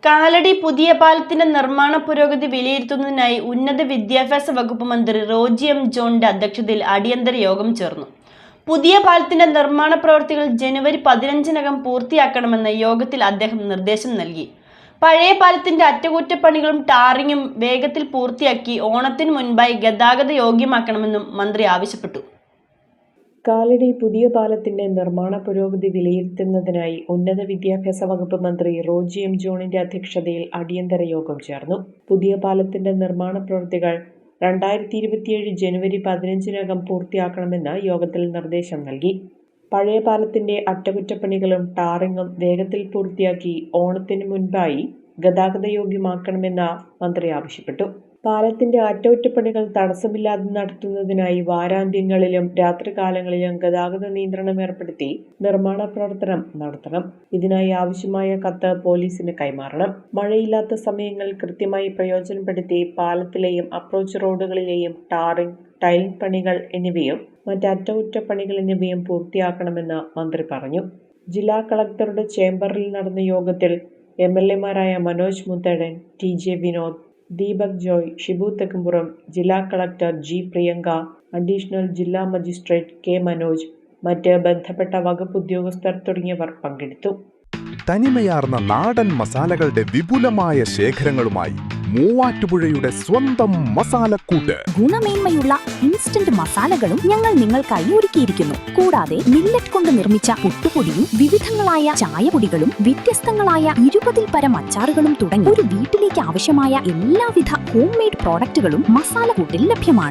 കാലടി പുതിയ പാലത്തിന്റെ നിർമ്മാണ പുരോഗതി വിലയിരുത്തുന്നതിനായി ഉന്നത വിദ്യാഭ്യാസ വകുപ്പ് മന്ത്രി റോജി എം ജോണിന്റെ അധ്യക്ഷതയിൽ അടിയന്തര യോഗം ചേർന്നു. പുതിയ പാലത്തിന്റെ നിർമ്മാണ പ്രവൃത്തികൾ ജനുവരി 15-നകം പൂർത്തിയാക്കണമെന്ന് യോഗത്തിൽ അദ്ദേഹം നിർദ്ദേശം നൽകി. പഴയ പാലത്തിന്റെ അറ്റകുറ്റപ്പണികളും ടാറിങ്ങും വേഗത്തിൽ പൂർത്തിയാക്കി ഓണത്തിന് മുൻപായി ഗതാഗത യോഗ്യമാക്കണമെന്നും മന്ത്രി ആവശ്യപ്പെട്ടു. കാലടി പുതിയ പാലത്തിന്റെ നിർമ്മാണ പുരോഗതി വിലയിരുത്തുന്നതിനായി ഉന്നത വിദ്യാഭ്യാസ വകുപ്പ് മന്ത്രി റോജി എം ജോണിന്റെ അധ്യക്ഷതയിൽ അടിയന്തര യോഗം ചേർന്നു. പുതിയ പാലത്തിന്റെ നിർമ്മാണ പ്രവൃത്തികൾ 2027 ജനുവരി 15-നകം പൂർത്തിയാക്കണമെന്ന് യോഗത്തിൽ നിർദ്ദേശം നൽകി. പഴയ പാലത്തിന്റെ അറ്റകുറ്റപ്പണികളും ടാറിങ്ങും വേഗത്തിൽ പൂർത്തിയാക്കി ഓണത്തിന് മുൻപായി ഗതാഗത യോഗ്യമാക്കണമെന്ന് മന്ത്രി ആവശ്യപ്പെട്ടു. പാലത്തിന്റെ അറ്റകുറ്റപ്പണികൾ തടസ്സമില്ലാതെ നടത്തുന്നതിനായി വാരാന്ത്യങ്ങളിലും രാത്രികാലങ്ങളിലും ഗതാഗത നിയന്ത്രണം ഏർപ്പെടുത്തി നിർമ്മാണ പ്രവർത്തനം നടത്തണം. ഇതിനായി ആവശ്യമായ കത്ത് പോലീസിന് കൈമാറണം. മഴയില്ലാത്ത സമയങ്ങൾ കൃത്യമായി പ്രയോജനപ്പെടുത്തി പാലത്തിലെയും അപ്രോച്ച് റോഡുകളിലെയും ടാറിംഗ്, ടൈലിംഗ് പണികൾ എന്നിവയും മറ്റ് അറ്റകുറ്റപ്പണികൾ എന്നിവയും പൂർത്തിയാക്കണമെന്ന് മന്ത്രി പറഞ്ഞു. ജില്ലാ കളക്ടറുടെ ചേംബറിൽ നടന്ന യോഗത്തിൽ MLA-മാരായ മനോജ് മുത്തേടൻ, TJ വിനോദ്, ദീപക് ജോയ്, ഷിബു തെക്കുംപുറം, ജില്ലാ കളക്ടർ G പ്രിയങ്ക, അഡീഷണൽ ജില്ലാ മജിസ്ട്രേറ്റ് K മനോജ്, മറ്റ് ബന്ധപ്പെട്ട വകുപ്പ് ഉദ്യോഗസ്ഥർ തുടങ്ങിയവർ പങ്കെടുത്തു. തനിമയാർന്ന നാടൻ മസാലകളുടെ വിപുലമായ ശേഖരങ്ങളുമായി മൂവാറ്റുപുഴയുടെ സ്വന്തം മസാലക്കൂട്ട്. ഗുണമേന്മയുള്ള ഇൻസ്റ്റന്റ് മസാലകളും ഞങ്ങൾ നിങ്ങൾക്കായി ഒരുക്കിയിരിക്കുന്നു. കൂടാതെ മില്ലറ്റ് കൊണ്ട് നിർമ്മിച്ച പുട്ടുപൊടിയും വിവിധങ്ങളായ ചായപൊടികളും വ്യത്യസ്തങ്ങളായ 20-ൽ പരം അച്ചാറുകളും തുടങ്ങി ഒരു വീട്ടിലേക്ക് ആവശ്യമായ എല്ലാവിധ ഹോം മെയ്ഡ് പ്രോഡക്റ്റുകളും മസാലക്കൂട്ടിൽ ലഭ്യമാണ്.